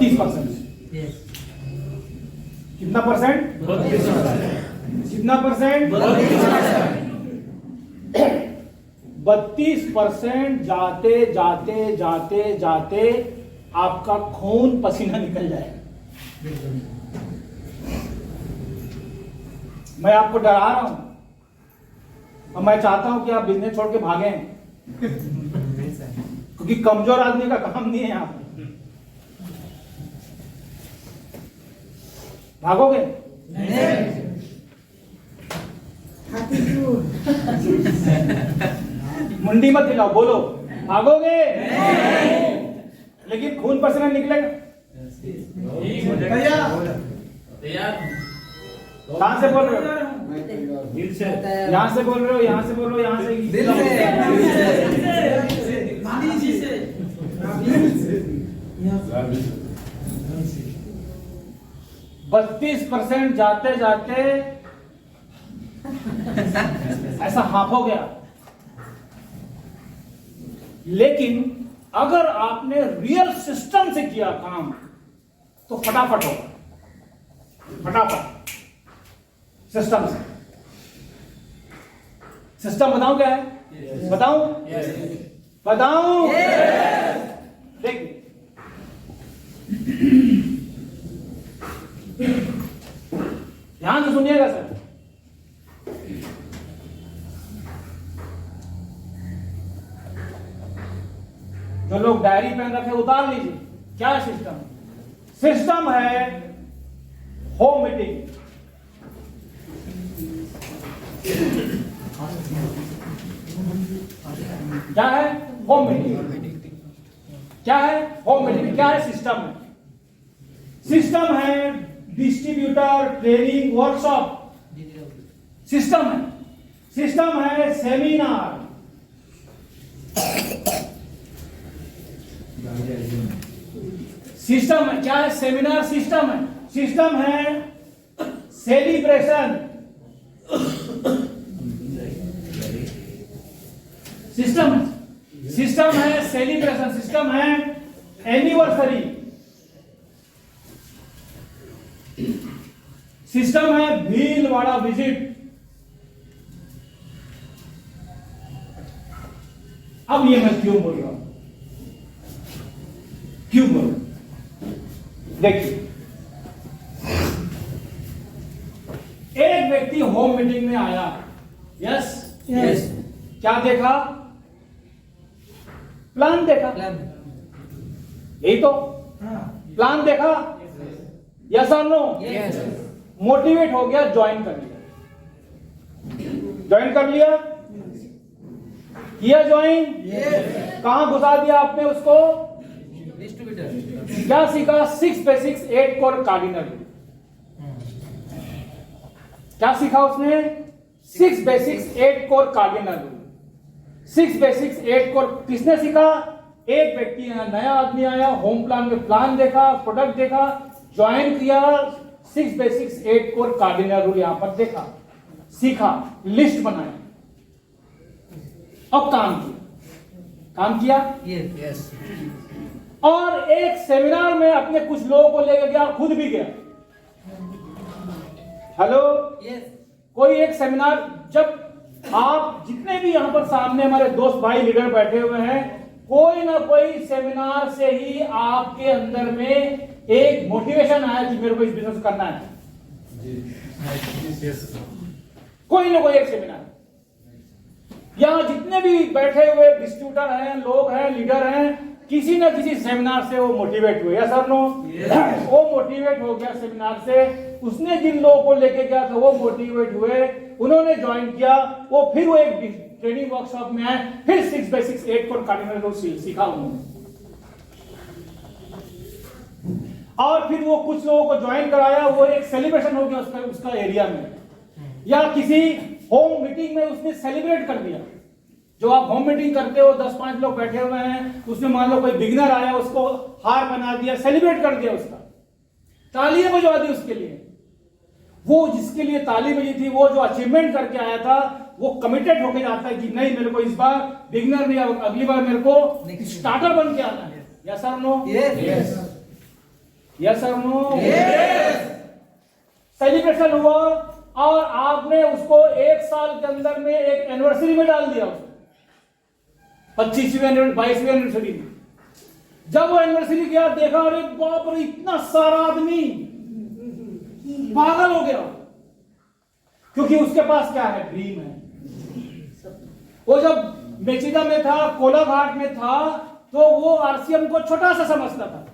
32%। कितना परसेंट? 32%। कितना परसेंट? 32% जाते जाते जाते जाते आपका खून पसीना निकल जाएगा। मैं आपको डरा रहा हूं और मैं चाहता हूं कि आप बिजनेस छोड़ के भागें, क्योंकि कमजोर आदमी का काम नहीं है यहां पर। भागोगे? मुंडी मत हिलाओ, बोलो भागोगे? लेकिन खून पसीना निकलेगा। कहां से बोल रहे हो? दिल से। यहां से बोल रहे हो? यहां से बोल रहे हो? यहां से? दिल से। 32% जाते जाते ऐसा हाफ गया। लेकिन अगर आपने रियल सिस्टम से किया काम तो फटाफट होगा, फटाफट सिस्टम से। सिस्टम बताऊं क्या है? बताऊं? बताऊं? देखिए, ध्यान से सुनिएगा सर। जो लोग डायरी पेन रखे उतार लीजिए। क्या है सिस्टम? सिस्टम है होम मीटिंग। क्या है? Home meeting. क्या है? Home meeting. क्या है? सिस्टम है। सिस्टम है डिस्ट्रीब्यूटर ट्रेनिंग वर्कशॉप। सिस्टम है। सिस्टम है सेमिनार। सिस्टम है। क्या है? सेमिनार सिस्टम है। सिस्टम है सेलिब्रेशन। सिस्टम है। सिस्टम है सेलिब्रेशन। सिस्टम है एनिवर्सरी। सिस्टम है भीलवाड़ा विजिट। अब ये मैं क्यों बोल रहा हूं? क्यों बोल? देखिए, एक व्यक्ति होम मीटिंग में आया। Yes yes. क्या देखा? प्लान देखा। यही तो प्लान देखा। यस और नो? मोटिवेट हो गया, ज्वाइन कर लिया। ज्वाइन कर लिया? किया ज्वाइन? कहां घुसा दिया आपने उसको? डिस्ट्रीब्यूटर। क्या सीखा? 6 बेसिक्स 8 कोर कार्डिनल। क्या सीखा उसने? 6 basics 8 core cardinal. 6 basics 8 core किसने सीखा? एक व्यक्ति, नया आदमी आया, होम प्लान में प्लान देखा, प्रोडक्ट देखा, ज्वाइन किया, 6 बेसिक्स 8 कोर कार्डिनल रूल यहां पर देखा, सीखा, लिस्ट बनाई, अब काम किया। काम किया? यस। और एक सेमिनार में अपने कुछ लोगों को लेकर गया, खुद भी गया। हेलो? यस। कोई एक सेमिनार, जब आप जितने भी यहां पर सामने हमारे दोस्त भाई लीडर बैठे हुए हैं, कोई ना कोई सेमिनार से ही आपके अंदर में एक मोटिवेशन आया कि मेरे को इस बिजनेस करना है। कोई ना कोई एक सेमिनार। यहां जितने भी बैठे हुए डिस्ट्रीब्यूटर हैं, लोग हैं, लीडर हैं, किसी न किसी सेमिनार से वो मोटिवेट हुए। Sir no? वो मोटिवेट हो गया सेमिनार से। उसने जिन लोगों को लेके गया था वो मोटिवेट हुए, उन्होंने ज्वाइन किया। वो फिर वो एक ट्रेनिंग वर्कशॉप में आए, फिर 6 बेसिक्स 8 कोर कार्डिनल रूल सीखा उन्होंने। और फिर वो कुछ लोगों को ज्वाइन कराया, वो एक सेलिब्रेशन हो गया उसका एरिया में, या किसी होम मीटिंग में उसने सेलिब्रेट कर दिया। जो आप होम मीटिंग करते हो, 10-5 लोग बैठे हुए हैं, उसमें मान लो कोई बिगिनर आया, उसको हार बना दिया, सेलिब्रेट कर दिया, उसका तालियां बजवा दी उसके लिए। वो जिसके लिए ताली बजी थी, वो जो अचीवमेंट करके आया था, वो कमिटेड होकर जाता है कि नहीं, मेरे को इस बार बिगिनर नहीं, अगली बार मेरे को स्टार्टर बन के आना है। यस और नो? यस। यस और नो? सेलिब्रेशन हुआ और आपने उसको 1 साल के अंदर में एक एनिवर्सरी में डाल दिया, 25वीं एनिवर्सरी, 22वीं एनिवर्सरी में। जब वो एनिवर्सरी गया, देखा अरे बाप रे इतना सारा आदमी, पागल हो गया, क्योंकि उसके पास क्या है, ड्रीम है। वो जब मेचीदा में था, कोलाघाट में था, तो वो आरसीएम को छोटा सा समझता था,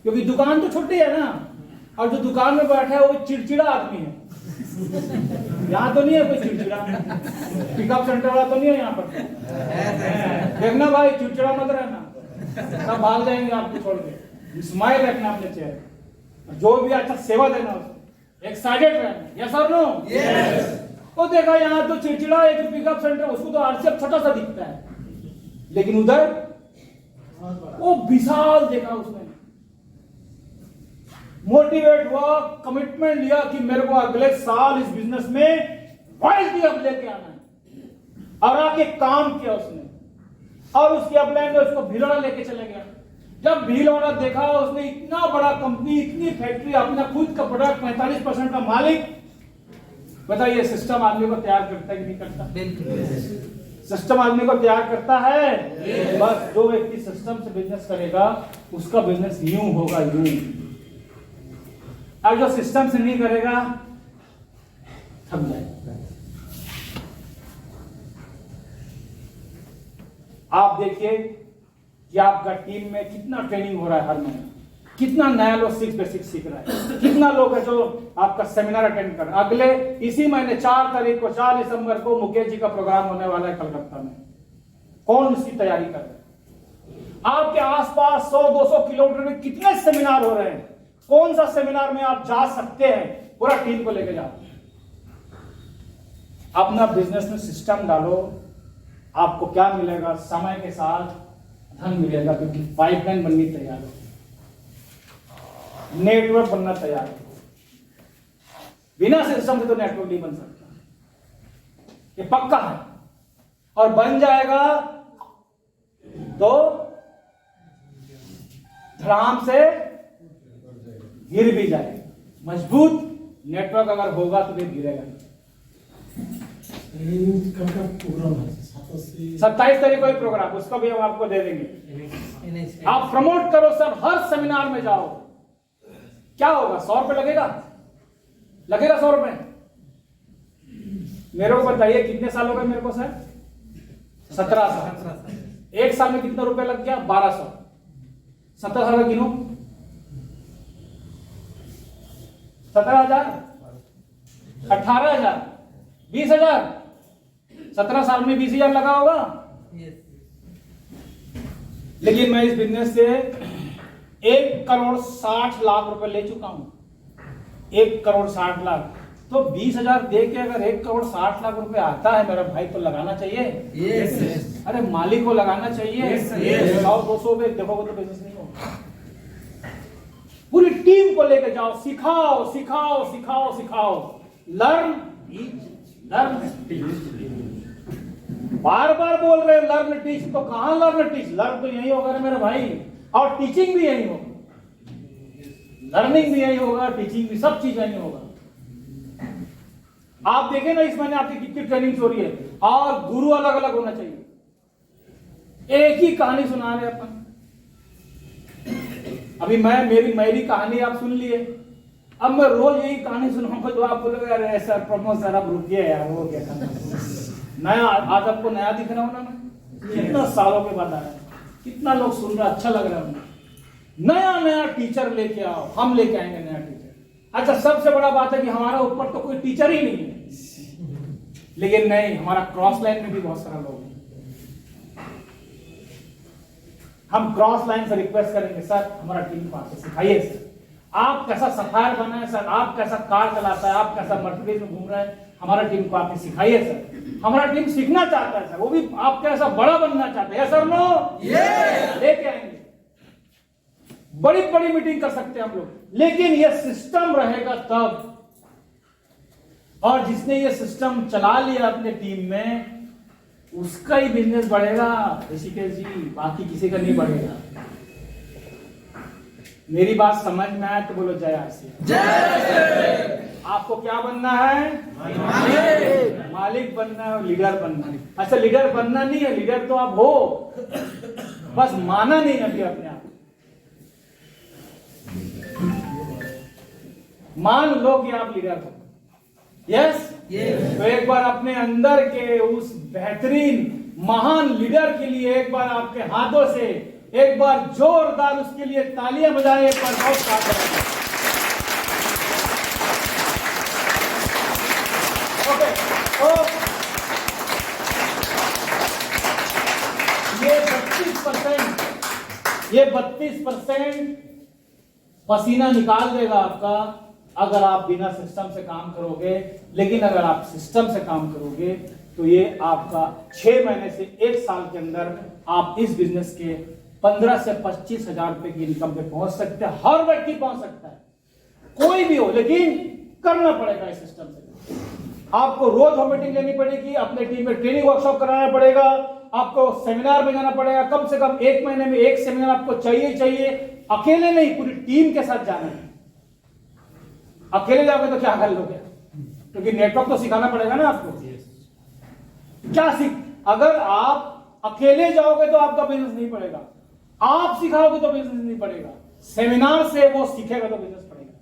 क्योंकि दुकान तो छोटी है ना, और जो दुकान में बैठा है वो चिड़चिड़ा आदमी है। यहाँ तो नहीं है कोई चिड़चिड़ा, पिकअप सेंटर वाला तो नहीं है यहाँ पर। देखना भाई, चिड़चिड़ा मत रहना, सब भाग जाएंगे आपको छोड़ के। स्माइल रखना अपने चेहरे, जो भी अच्छा सेवा देना उसको, एक्साइटेड रहना। यस और नो? वो देखा यहाँ तो चिड़चिड़ा एक पिकअप सेंटर, उसको तो आरसीएम छोटा सा दिखता है, लेकिन उधर वो विशाल देखा उसने, मोटिवेट हुआ, कमिटमेंट लिया कि मेरे को अगले साल इस बिजनेस में क्वालिटी अब लेके आना है, और आके काम किया उसने, और उसकी अपलाइन में उसको भीलवाड़ा लेके चले गया। जब भीलवाड़ा देखा, उसने इतना बड़ा कंपनी, इतनी फैक्ट्री, अपना खुद का प्रोडक्ट, 45% का मालिक। बताइए सिस्टम आदमी को तैयार करता है कि नहीं करता? सिस्टम आदमी को तैयार करता है। बस जो व्यक्ति सिस्टम से बिजनेस करेगा उसका बिजनेस यूं होगा, यूं। और जो सिस्टम से नहीं करेगा थक जाएगा। आप देखिए कि आपका टीम में कितना ट्रेनिंग हो रहा है हर महीने, कितना नया लोग बेसिक सीख रहा है, कितना लोग है जो आपका सेमिनार अटेंड कर रहे हैं। अगले इसी महीने 4 तारीख को, 4 दिसंबर को मुकेश जी का प्रोग्राम होने वाला है कलकत्ता में। कौन इसकी तैयारी कर रहे हैं? आपके आसपास 100-200 किलोमीटर में कितने सेमिनार हो रहे हैं? कौन सा सेमिनार में आप जा सकते हैं? पूरा टीम को लेकर जाओ, अपना बिजनेस में सिस्टम डालो। आपको क्या मिलेगा? समय के साथ धन मिलेगा, क्योंकि पाइपलाइन बननी तैयार है, नेटवर्क बनना तैयार है। बिना सिस्टम से तो नेटवर्क नहीं बन सकता, ये पक्का है। और बन जाएगा तो धड़ाम से गिर भी जाएगा। मजबूत नेटवर्क अगर होगा तो फिर गिरेगा। 27 तारीख को ही प्रोग्राम, उसका भी हम आपको दे देंगे। आप प्रमोट करो सर, हर सेमिनार में जाओ। क्या होगा? 100 रुपए लगेगा, लगेगा 100 रुपए। मेरे को बताइए कितने साल हो गए मेरे को सर? 17 साल। 1 साल में कितना रुपए लग गया? 1200। 17 साल गिनो, 17,000, 18,000, 20,000। 17 साल में 20,000 लगा होगा। लेकिन मैं इस बिजनेस से 1,60,00,000 रुपए ले चुका हूं। 1,60,00,000 तो 20,000 दे के अगर 1,60,00,000 रुपए आता है मेरा भाई, तो लगाना चाहिए। yes. अरे मालिक को लगाना चाहिए। 100-200 रुपए देखोगे तो बिजनेस नहीं होगा। पूरी टीम को लेकर जाओ, सिखाओ सिखाओ सिखाओ सिखाओ। लर्न बार बार बोल रहे लर्न टीच, तो कहां लर्न टीच? लर्न तो यही होगा ना मेरे भाई, और टीचिंग भी यही होगा, लर्निंग भी यही होगा, टीचिंग भी, सब चीज यही होगा। आप देखें ना इस महीने आपकी कितनी ट्रेनिंग हो रही है, और गुरु अलग अलग होना चाहिए। एक ही कहानी सुना रहे अपन। अभी मेरी कहानी आप सुन लिए, अब मैं रोज यही कहानी सुनाऊंगा तो आप बोलोगे अरे सर प्रमोद सर आप रुकिए यार, वो क्या करना नया। आज आपको नया दिख रहा हूं ना मैं, कितना सालों के बाद आया, कितना लोग सुन रहे, अच्छा लग रहा है। नया टीचर लेके आओ, हम लेके आएंगे नया टीचर। अच्छा सबसे बड़ा बात है कि हमारा ऊपर तो कोई टीचर ही नहीं है, लेकिन नहीं, हमारा क्रॉस लाइन में भी बहुत सारा लोग हैं। हम क्रॉस लाइन से रिक्वेस्ट करेंगे सर हमारा टीम को आके सिखाइए सर, आप कैसा सफायर बना है सर, आप कैसा कार चलाता है, आप कैसा मर्सिडीज में घूम रहे हैं, हमारा टीम को आपने सिखाइए सर। हमारा टीम सीखना चाहता है सर, वो भी आप कैसा बड़ा बनना चाहते हैं सर। नो लेके आएंगे, बड़ी बड़ी मीटिंग कर सकते हैं हम लोग, लेकिन ये सिस्टम रहेगा तब। और जिसने ये सिस्टम चला लिया अपने टीम में, उसका ही बिजनेस बढ़ेगा ऋषिकेश जी, बाकी किसी का नहीं बढ़ेगा। मेरी बात समझ में आए तो बोलो जय आसिया। आपको क्या बनना है? मालिक बनना है और लीडर बनना है। अच्छा, लीडर बनना नहीं है, लीडर तो आप हो, बस माना नहीं अभी अपने आप। मान लो कि आप लीडर हो। यस, तो एक बार अपने अंदर के उस बेहतरीन महान लीडर के लिए एक बार आपके हाथों से एक बार जोरदार उसके लिए तालियां बजाएं, एक बार बहुत साथ ओके। तो ये 32% पसीना निकाल देगा आपका अगर आप बिना सिस्टम से काम करोगे। लेकिन अगर आप सिस्टम से काम करोगे तो ये आपका 6 महीने से 1 साल के अंदर आप इस बिजनेस के 15 से 25 हजार रुपए की इनकम पे पहुंच सकते हैं। हर व्यक्ति पहुंच सकता है, कोई भी हो, लेकिन करना पड़ेगा इस सिस्टम से। आपको रोज होम मीटिंग लेनी पड़ेगी, अपने टीम में ट्रेनिंग वर्कशॉप कराना पड़ेगा, आपको सेमिनार में जाना पड़ेगा। कम से कम 1 महीने में 1 सेमिनार आपको चाहिए। अकेले नहीं, पूरी टीम के साथ जाना है। अकेले जाओगे तो क्या कर लोगे? क्योंकि नेटवर्क तो सिखाना पड़ेगा ना आपको। क्या सीख, अगर आप अकेले जाओगे तो आपका बिजनेस नहीं पड़ेगा, आप सिखाओगे तो बिजनेस नहीं पड़ेगा, सेमिनार से वो सीखेगा तो बिजनेस पड़ेगा।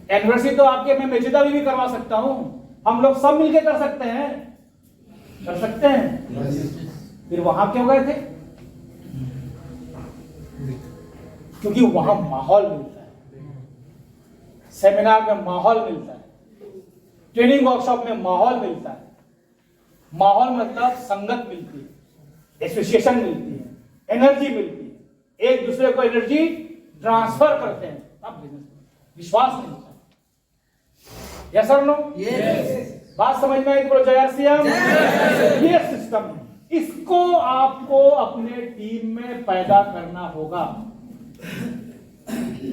एनिवर्सरी तो आपके मैं मेजेदारी भी करवा सकता हूं, हम लोग सब मिलके कर सकते हैं, कर सकते हैं। फिर वहां क्यों गए थे? क्योंकि वहां माहौल मिलता है, सेमिनार में माहौल मिलता है, ट्रेनिंग वर्कशॉप में माहौल मिलता है। माहौल मतलब संगत मिलती है, एसोसिएशन मिलती है, एनर्जी मिलती है, एक दूसरे को एनर्जी ट्रांसफर करते हैं, तब बिजनेस विश्वास मिलता है। यस और नो? यस। बात समझ में आई तो जय आरसीएम। ये सिस्टम है, इसको आपको अपने टीम में पैदा करना होगा,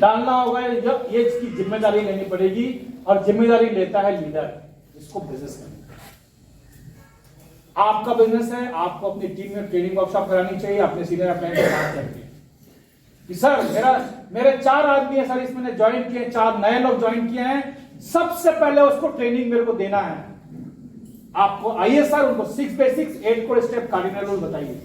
डालना होगा। जब ये इसकी जिम्मेदारी लेनी पड़ेगी, और जिम्मेदारी लेता है लीडर, इसको बिजनेस करना। आपका बिजनेस है, आपको अपनी टीम में ट्रेनिंग वर्कशॉप करानी चाहिए, अपने सीनियर अप्लाइंट के साथ करके। सर मेरे 4 आदमी है सर, इसमें ज्वाइन किए, 4 नए लोग ज्वाइन किए हैं। सबसे पहले उसको ट्रेनिंग मेरे को देना है। आपको आइए सर, उनको 6 basics 8 core step cardinal rule बताइए।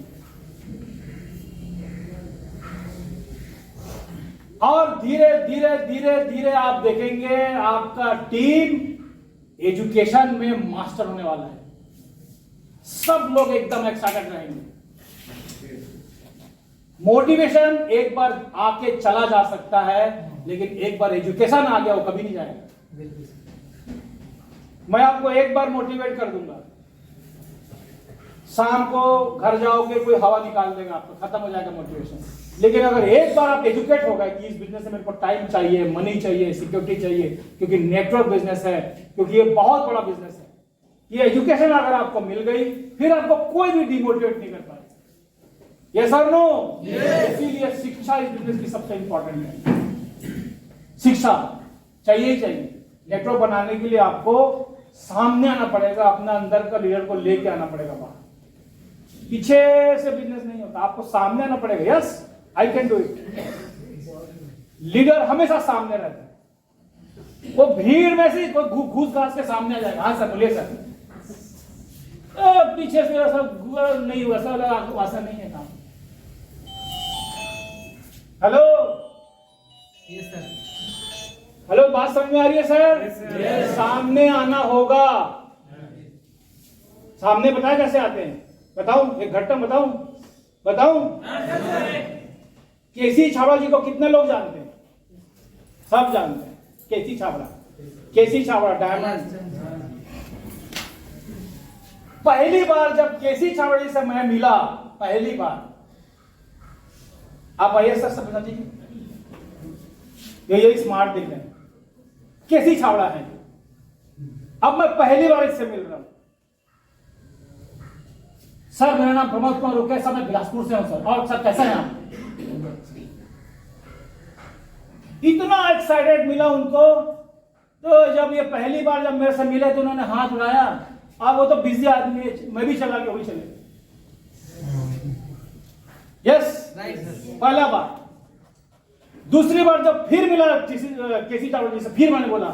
और धीरे धीरे धीरे धीरे आप देखेंगे आपका टीम एजुकेशन में मास्टर होने वाला है। सब लोग एकदम एक्साइटेड रहेंगे। मोटिवेशन एक बार आके चला जा सकता है, लेकिन एक बार एजुकेशन आ गया वो कभी नहीं जाएगा। मैं आपको एक बार मोटिवेट कर दूंगा, शाम को घर जाओगे कोई हवा निकाल देगा आपको, खत्म हो जाएगा मोटिवेशन। लेकिन अगर एक बार आप एजुकेट हो गए कि इस बिजनेस में मेरे को टाइम चाहिए, मनी चाहिए, सिक्योरिटी चाहिए, क्योंकि नेटवर्क बिजनेस है, क्योंकि ये बहुत बड़ा बिजनेस है, ये एजुकेशन अगर आपको मिल गई, फिर आपको कोई भी डिमोटिवेट नहीं कर पाएगा। यस और नो? इसीलिए शिक्षा इस बिजनेस की सबसे इंपॉर्टेंट है। शिक्षा चाहिए ही चाहिए। नेटवर्क बनाने के लिए आपको सामने आना पड़ेगा, अपना अंदर का लीडर को लेके आना पड़ेगा बाहर। पीछे से बिजनेस नहीं होता, आपको सामने आना पड़ेगा। Yes, I can do it. Leader हमेशा सामने रहता है, वो भीड़ में से कोई घूस घास के सामने आ जाएगा। हाँ सर, बोलिए सर। पीछे से ऐसा नहीं हुआ सर, ऐसा नहीं है काम। Hello, yes sir. हेलो, बात समझ में आ रही है सर? सामने आना होगा। सामने बताए कैसे आते हैं? बताऊं एक घटना बताऊं? केसी छाबड़ा जी को कितने लोग जानते हैं? सब जानते हैं। केसी छाबड़ा डायमंड। पहली बार जब केसी छाबड़ा जी से मैं मिला, पहली बार, आप आइए सर, सब बता दीजिए। ये स्मार्ट दिख रहे हैं, केसी छाबड़ा है। अब मैं पहली बार इससे मिल रहा हूं। सर मेरा नाम प्रमोद कुमार रुके, सर मैं बिलासपुर से हूं सर। और सर कैसा है आप? इतना एक्साइटेड मिला उनको। तो जब ये पहली बार जब मेरे से मिले तो उन्होंने हाथ उठाया। अब वो तो बिजी आदमी है, मैं भी चला गया, वही चले। यस, पहला बार। दूसरी बार जब फिर मिला केसी टावर जी से, फिर मैंने बोला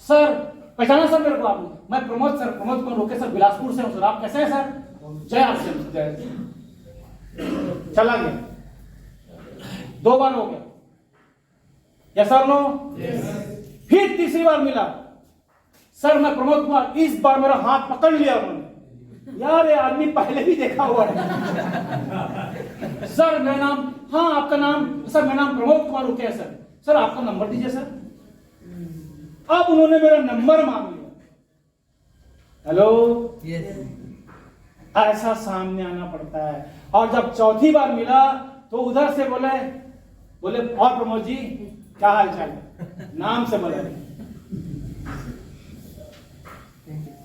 सर पहचाना सर मेरे को आपने? मैं प्रमोद सर, प्रमोद कौन? रोके सर, बिलासपुर से हूँ सर। आप कैसे हैं सर? जय आरसीएम, जय। चला गया, 2 बार हो गया, यस सर नो? फिर तीसरी बार मिला, सर मैं प्रमोद कुमार। इस बार मेरा हाथ पकड़ लिया उन्होंने, यार ये आदमी पहले भी देखा हुआ है। सर मेरा नाम, हाँ आपका नाम? सर मेरा नाम प्रमोद कुमार रुके है सर। सर आपका नंबर दीजिए सर। अब उन्होंने मेरा नंबर मांग लिया। हेलो, ऐसा सामने आना पड़ता है। और जब चौथी बार मिला तो उधर से बोले और प्रमोद जी क्या हाल चाल है? नाम से बोले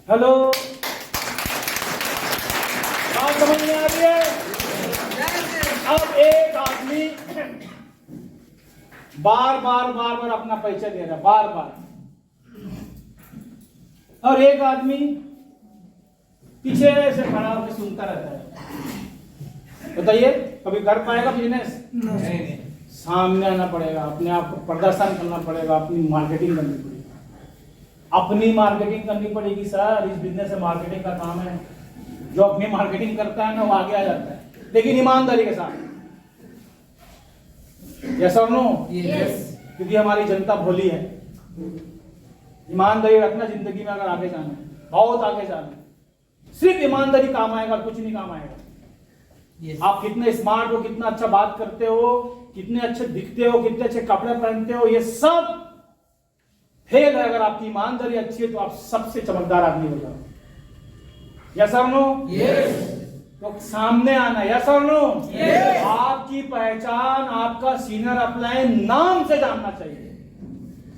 हेलो। बात समझ में आ रही है? अब एक आदमी बार बार अपना परिचय दे रहा है, बार बार, और एक आदमी पीछे से खड़ा होकर सुनता रहता है। बताइए कभी कर पाएगा बिजनेस? नहीं। सामने आना पड़ेगा, अपने आप को प्रदर्शन करना पड़ेगा, अपनी मार्केटिंग करनी पड़ेगी, अपनी मार्केटिंग करनी पड़ेगी। सर इस बिजनेस में मार्केटिंग का काम है। जो अपनी मार्केटिंग करता है ना वो आगे आ जाता है, लेकिन ईमानदारी के साथ। यस और नो? यस। क्योंकि हमारी जनता भोली है। ईमानदारी रखना जिंदगी में अगर आगे जाना है, बहुत आगे जाना है। सिर्फ ईमानदारी काम आएगा, कुछ नहीं काम आएगा। yes. आप कितने स्मार्ट हो, कितना अच्छा बात करते हो, कितने अच्छे दिखते हो, कितने अच्छे कपड़े पहनते हो, ये सब फेल है। अगर आपकी ईमानदारी अच्छी है तो आप सबसे चमकदार आदमी हो जाओ। यस और नो? यस। तो सामने आना, यस और नो? यस। आपकी पहचान आपका सीनियर अपलाइन नाम से जानना चाहिए।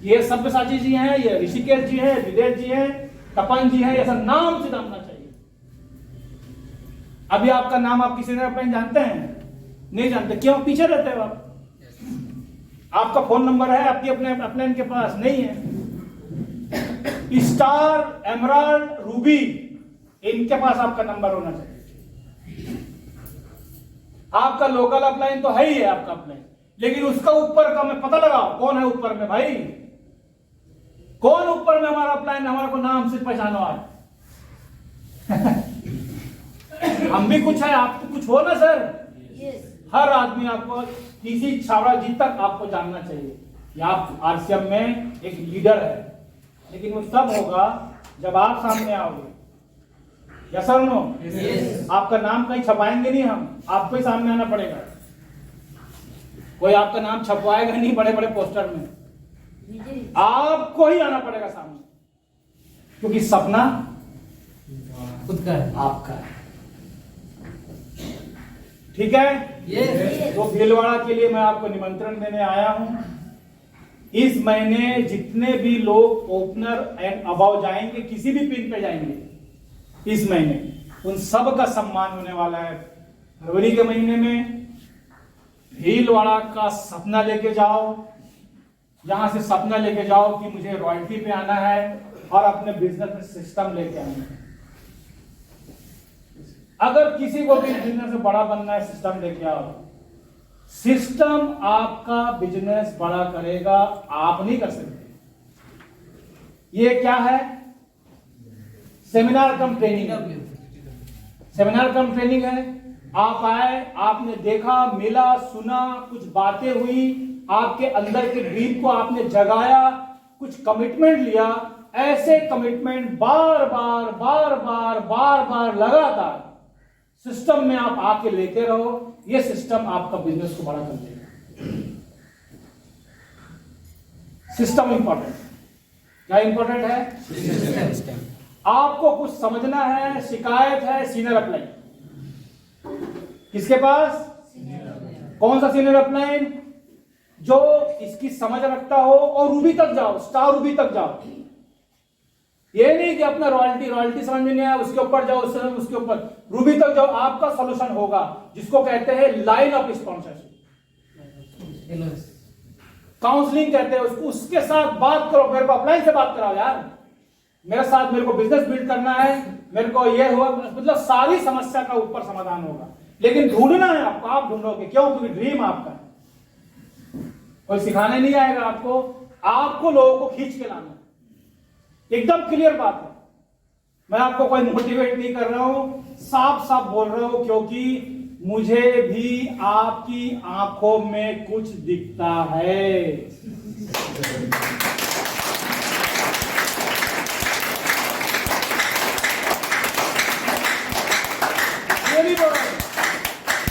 ये सब्यसाची जी हैं, ये ऋषिकेश जी हैं, विदेश जी हैं, तपन जी हैं, ऐसा नाम से जानना चाहिए। अभी आपका नाम आप किसी ने अपने जानते हैं? नहीं जानते। क्यों? पीछे रहते हो आप। आपका फोन नंबर है आपकी अपने के पास नहीं है। स्टार, एमराल्ड, रूबी, इनके पास आपका नंबर होना चाहिए। आपका लोकल अपलाइन तो है ही है आपका अपलाइन, लेकिन उसका ऊपर का मैं पता लगाओ कौन है ऊपर में। भाई कौन ऊपर में हमारा अपलाइन? हमारा को नाम से पहचानो आज। हम भी कुछ है, आप तो कुछ हो ना सर। हर आदमी आपको किसी छावड़ा जी तक आपको जानना चाहिए कि आप आरसीएम में एक लीडर है, लेकिन वो तब होगा जब आप सामने आओगे। यस और नो? यस। आपका नाम कहीं छपाएंगे नहीं हम, आपको ही सामने आना पड़ेगा। कोई आपका नाम छपवाएगा नहीं बड़े बड़े पोस्टर में, आपको ही आना पड़ेगा सामने, क्योंकि सपना खुद का है, आपका है। ठीक है? यस। तो भीलवाड़ा के लिए मैं आपको निमंत्रण देने आया हूं। इस महीने जितने भी लोग ओपनर एंड अबाव जाएंगे, किसी भी पिन पे जाएंगे इस महीने, उन सब का सम्मान होने वाला है। फरवरी के महीने में भीलवाड़ा का सपना लेके जाओ, यहां से सपना लेके जाओ कि मुझे रॉयल्टी पे आना है और अपने बिजनेस में सिस्टम लेके आना है। अगर किसी को भी बिजनेस में बड़ा बनना है, सिस्टम लेके आओ। सिस्टम आपका बिजनेस बड़ा करेगा, आप नहीं कर सकते। ये क्या है? सेमिनार कम ट्रेनिंग है। सेमिनार कम ट्रेनिंग है। आप आए, आपने देखा, मिला, सुना, कुछ बातें हुई, आपके अंदर के ड्रीम को आपने जगाया, कुछ कमिटमेंट लिया। ऐसे कमिटमेंट बार बार बार बार बार बार लगातार सिस्टम में आप आके लेते रहो। ये सिस्टम आपका बिजनेस को बड़ा कर देगा। System important. क्या इंपॉर्टेंट है? सिस्टम। आपको कुछ समझना है, शिकायत है सीनियर अपलाइन, किसके पास? कौन सा सीनियर अपलाइन? जो इसकी समझ रखता हो, और रूबी तक जाओ, स्टार रूबी तक जाओ। ये नहीं कि अपना रॉयल्टी समझ में नहीं आया उसके ऊपर जाओ, उसके ऊपर रूबी तक जाओ। आपका सॉल्यूशन होगा, जिसको कहते हैं लाइन ऑफ स्पॉन्सरशिप, काउंसलिंग कहते हैं उसको। उसके साथ बात करो, मेरे को अपलाइन से बात कराओ यार, मेरे साथ, मेरे को बिजनेस बिल्ड करना है, मेरे को ये हुआ, मतलब सारी समस्या का ऊपर समाधान होगा। लेकिन ढूंढना है आपको, आप ढूंढोगे। क्यों? क्योंकि ड्रीम आपका है। कोई सिखाने नहीं आएगा आपको, आपको लोगों को खींच के लाना, एकदम क्लियर बात है। मैं आपको कोई मोटिवेट नहीं कर रहा हूं, साफ साफ बोल रहा हूं, क्योंकि मुझे भी आपकी आंखों में कुछ दिखता है। ये नहीं बोल रहा,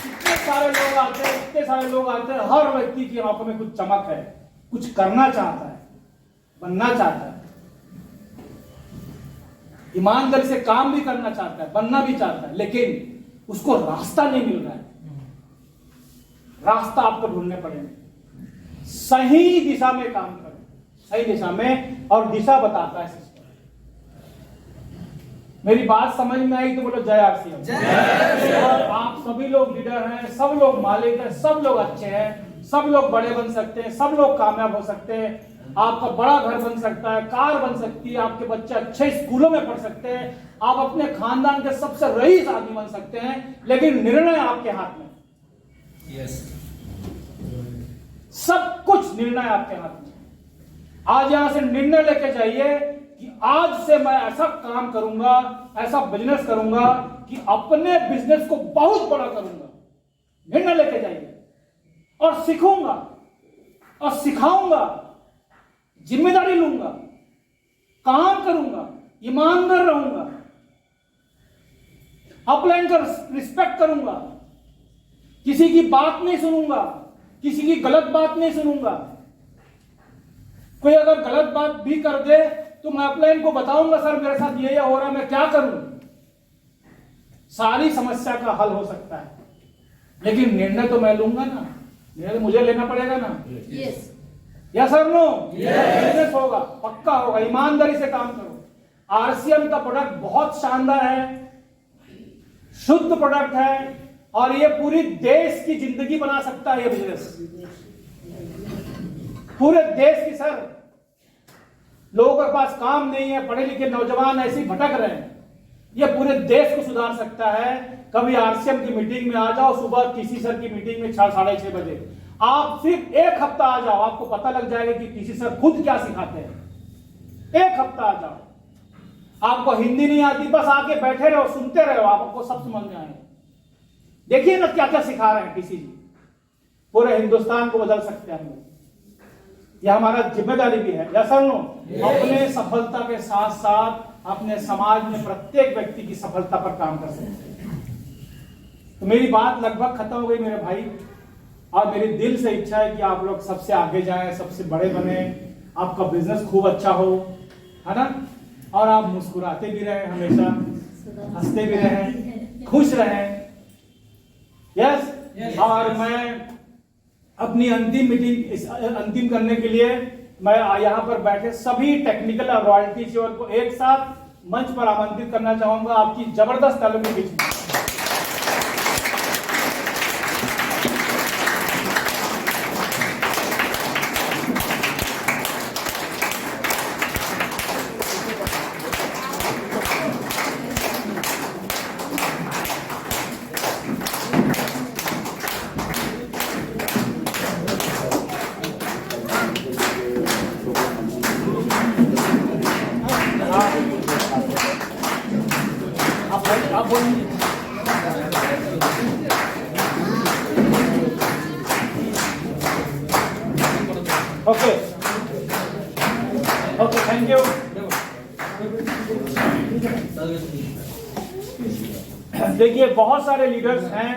इतने सारे लोग आते हैं, इतने सारे लोग आते हैं, हर व्यक्ति की आंखों में कुछ चमक है, कुछ करना चाहता है, बनना चाहता है, ईमानदारी से काम भी करना चाहता है, बनना भी चाहता है, लेकिन उसको रास्ता नहीं मिल रहा है। रास्ता आपको ढूंढने पड़ेंगे, सही दिशा में काम करो, सही दिशा में, और दिशा बताता है सिस्टम। मेरी बात समझ में आई तो बोलो जय आरसीएम। और आप सभी लोग लीडर हैं, सब लोग मालिक हैं, सब लोग अच्छे हैं, सब लोग बड़े बन सकते हैं, सब लोग कामयाब हो सकते हैं, आपका बड़ा घर बन सकता है, कार बन सकती है, आपके बच्चे अच्छे स्कूलों में पढ़ सकते हैं, आप अपने खानदान के सबसे रईस आदमी बन सकते हैं, लेकिन निर्णय आपके हाथ में। यस, सब कुछ निर्णय आपके हाथ में। आज यहां से निर्णय लेके जाइए कि आज से मैं ऐसा काम करूंगा, ऐसा बिजनेस करूंगा कि अपने बिजनेस को बहुत बड़ा करूंगा। निर्णय लेके जाइए और सीखूंगा और सिखाऊंगा, जिम्मेदारी लूंगा, काम करूंगा, ईमानदार रहूंगा, अपलाइन का रिस्पेक्ट करूंगा, किसी की बात नहीं सुनूंगा, किसी की गलत बात नहीं सुनूंगा। कोई अगर गलत बात भी कर दे तो मैं अपलाइन को बताऊंगा, सर मेरे साथ ये हो रहा है, मैं क्या करूं। सारी समस्या का हल हो सकता है, लेकिन निर्णय तो मैं लूंगा ना, निर्णय मुझे लेना पड़ेगा ना। यस, या सर नो, बिजनेस होगा, पक्का होगा, ईमानदारी से काम करो। आरसीएम का प्रोडक्ट बहुत शानदार है, शुद्ध प्रोडक्ट है, और ये पूरी देश की जिंदगी बना सकता है। ये बिजनेस पूरे देश की, सर लोगों के पास काम नहीं है, पढ़े लिखे नौजवान ऐसे ही भटक रहे हैं, ये पूरे देश को सुधार सकता है। कभी आरसीएम की मीटिंग में आ जाओ, सुबह टीसी सर की मीटिंग में 6-6:30 बजे, आप सिर्फ एक हफ्ता आ जाओ, आपको पता लग जाएगा कि टीसी सर खुद क्या सिखाते हैं। एक हफ्ता आ जाओ, आपको हिंदी नहीं आती, बस आके बैठे रहो, सुनते रहो, आपको सब समझ में आएगा। देखिए ना क्या क्या सिखा रहे हैं टीसी जी, पूरे हिंदुस्तान को बदल सकते हैं हम लोग। यह हमारा जिम्मेदारी भी है, या सर नो। अपने सफलता के साथ साथ अपने समाज में प्रत्येक व्यक्ति की सफलता पर काम कर सकते हैं। तो मेरी बात लगभग खत्म हो गई मेरे भाई, और मेरी दिल से इच्छा है कि आप लोग सबसे आगे जाएं, सबसे बड़े बने, आपका बिजनेस खूब अच्छा हो, है ना, और आप मुस्कुराते भी रहें, हमेशा हंसते भी रहें, खुश रहें। यस, और मैं अपनी अंतिम मीटिंग अंतिम करने के लिए मैं यहाँ पर बैठे सभी टेक्निकल और रॉयल्टी चेयर को एक साथ मंच पर आमंत्रित करना चाहूंगा, आपकी जबरदस्त तालियों के बीच में। आप बोलिए। Okay okay, thank you. देखिए बहुत सारे लीडर्स हैं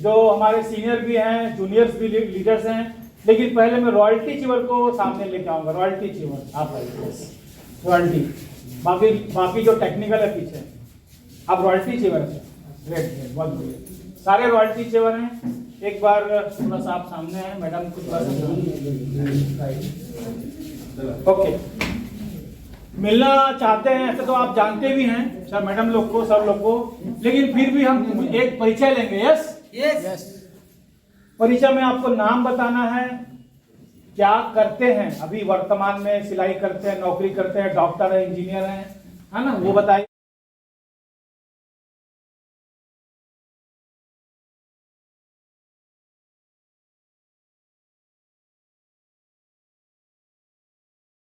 जो हमारे सीनियर भी हैं, जूनियर्स भी लीडर्स हैं, लेकिन पहले मैं रॉयल्टी चीवर को सामने लेके आऊंगा। रॉयल्टी चीवर आप आइए, रॉयल्टी, बाकी जो टेक्निकल है पीछे, आप रॉयल्टी चीवर हैं। ग्रेट, बहुत बढ़िया, सारे रॉयल्टी चीवर हैं। एक बार थोड़ा सा आप सामने हैं, मैडम कुछ बात। ओके, मिलना चाहते हैं ऐसे तो आप जानते भी हैं सर, मैडम लोग को, सब लोग को, लेकिन फिर भी हम एक परिचय लेंगे। यस यस, परिचय में आपको नाम बताना है, क्या करते हैं अभी वर्तमान में, सिलाई करते हैं, नौकरी करते हैं, डॉक्टर है, इंजीनियर है ना, वो बताइए।